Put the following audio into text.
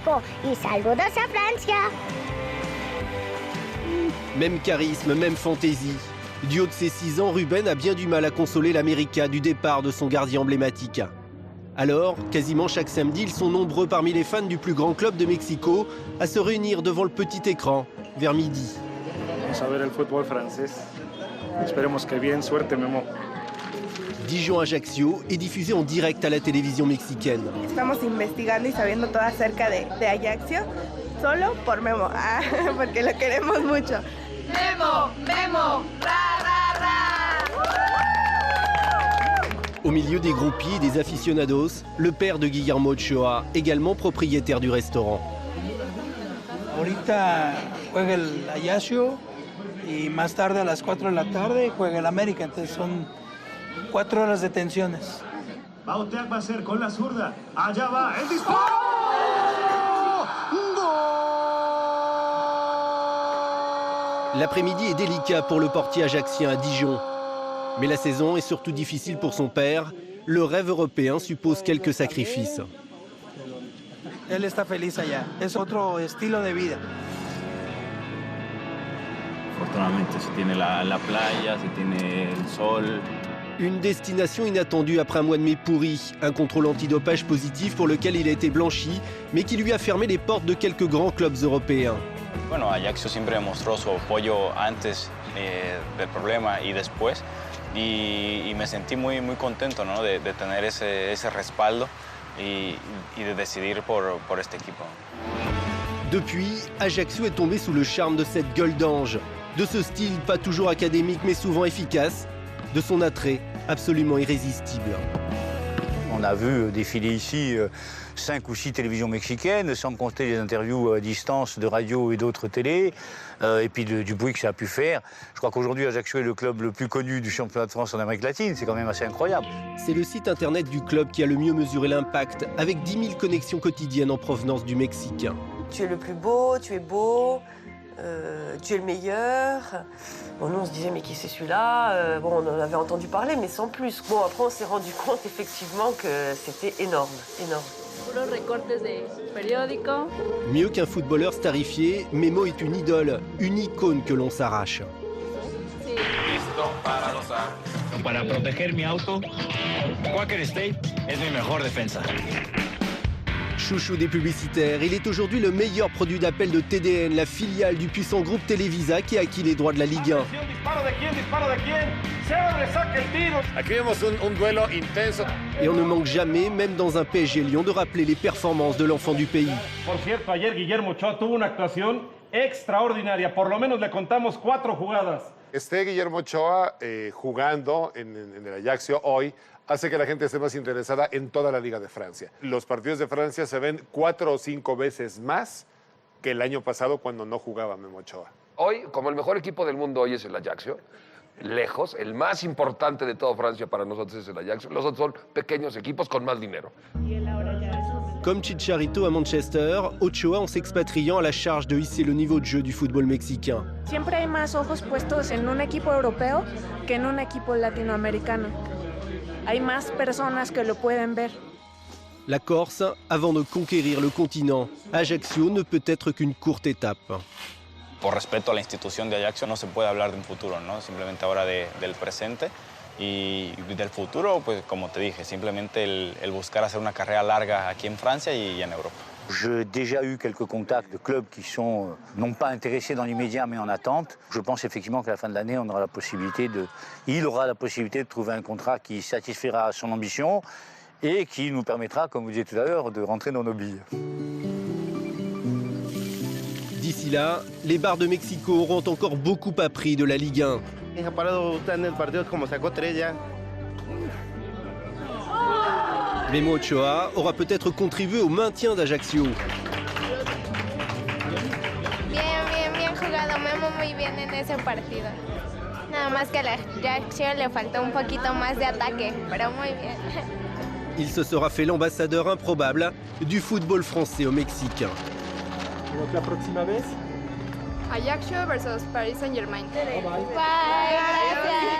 México y saludos a Francia. Même charisme, même fantaisie. Du haut de ses 6 ans, Ruben a bien du mal à consoler l'América du départ de son gardien emblématique. Alors, quasiment chaque samedi, ils sont nombreux parmi les fans du plus grand club de Mexico à se réunir devant le petit écran, vers midi. Vamos a ver el fútbol francés. Esperemos que bien, suerte Memo. Dijon-Ajaccio est diffusé en direct à la télévision mexicaine. Estamos investigando y sabiendo todo acerca de Ajaccio, solo por Memo, porque lo queremos mucho. Memo, Memo, ra, ra, ra. Au milieu des groupies et des aficionados, le père de Guillermo Ochoa, également propriétaire du restaurant. Ahorita juega el Ajaccio y más tarde a las 4 de la tarde juega el América, entonces son 4 horas de tensiones. Bauteac va a ser con la zurda. Allá va el disparo. L'après-midi est délicat pour le portier ajaccien à Dijon. Mais la saison est surtout difficile pour son père. Le rêve européen suppose quelques sacrifices. Él está feliz allá, es otro estilo de vida. Afortunadamente se tiene la playa, se tiene el sol. Une destination inattendue après un mois de mai pourri. Un contrôle antidopage positif pour lequel il a été blanchi, mais qui lui a fermé les portes de quelques grands clubs européens. Bueno, Ajaccio siempre demostró su apoyo antes del problema y después. Y me sentí muy contento, ¿no? de tener ese respaldo y de decidir por este equipo. Depuis, Ajaccio est tombé sous le charme de cette gueule d'ange, de ce style pas toujours académique mais souvent efficace, de son attrait absolument irrésistible. On a vu défiler ici 5 ou 6 télévisions mexicaines, sans compter les interviews à distance de radio et d'autres télés, et puis du bruit que ça a pu faire. Je crois qu'aujourd'hui, Ajaccio est le club le plus connu du championnat de France en Amérique latine. C'est quand même assez incroyable. C'est le site internet du club qui a le mieux mesuré l'impact, avec 10 000 connexions quotidiennes en provenance du Mexique. Tu es le plus beau, tu es beau, tu es le meilleur. Bon, nous, on se disait, mais qui c'est celui-là? Bon, on en avait entendu parler, mais sans plus. Bon, après, on s'est rendu compte, effectivement, que c'était énorme, énorme. Puros recortes de periódico. Mieux qu'un footballeur starifié, Memo est une idole, une icône que l'on s'arrache. Listo para gozar. Para proteger mi auto, Quaker State es mi mejor defensa. Chouchou des publicitaires, il est aujourd'hui le meilleur produit d'appel de TDN, la filiale du puissant groupe Televisa qui a acquis les droits de la Ligue 1. Aquí vemos un duelo intenso. Et on ne manque jamais, même dans un PSG Lyon, de rappeler les performances de l'enfant du pays. Por cierto, ayer Guillermo Ochoa tuvo una actuación extraordinaria. Por lo menos le contamos 4 jugadas. Esté Guillermo Ochoa jugando en el Ajaccio hoy hace que la gente esté más interesada en toda la Liga de Francia. Los partidos de Francia se ven 4 o 5 veces más que el año pasado cuando no jugaba Memo Ochoa. Hoy, como el mejor equipo del mundo hoy es el Ajaccio, lejos, el más importante de toda Francia para nosotros es el Ajaccio. Los otros son pequeños equipos con más dinero. Comme Chicharito à Manchester, Ochoa en s'expatriant à la charge de hisser le niveau de jeu du football mexicain. Siempre hay más ojos puestos en un equipo europeo que en un equipo latinoamericano. Hay más personas que lo pueden ver. La Corse, avant de conquérir le continent, Ajaccio ne peut être qu'une courte étape. Por respeto a la institución de Ajaccio no se puede hablar de un futuro, ¿no? Simplemente ahora del presente. Y del futuro, pues como te dije, simplemente el buscar hacer una carrera larga aquí en Francia y en Europa. J'ai déjà eu quelques contacts de clubs qui sont non pas intéressés dans l'immédiat mais en attente. Je pense effectivement qu'à la fin de l'année, il aura la possibilité de trouver un contrat qui satisfera son ambition et qui nous permettra, comme vous disiez tout à l'heure, de rentrer dans nos billes. D'ici là, les bars de Mexico auront encore beaucoup appris de la Ligue 1. Memo Ochoa aura peut-être contribué au maintien d'Ajaccio. Bien jugado Memo, muy bien en ese partido. Nada más que a la Ajaccio le faltó un poquito más de ataque, pero muy bien. Il se sera fait l'ambassadeur improbable du football français au Mexique. La próxima vez. Ajaccio versus Paris Saint-Germain. Bye. Gracias.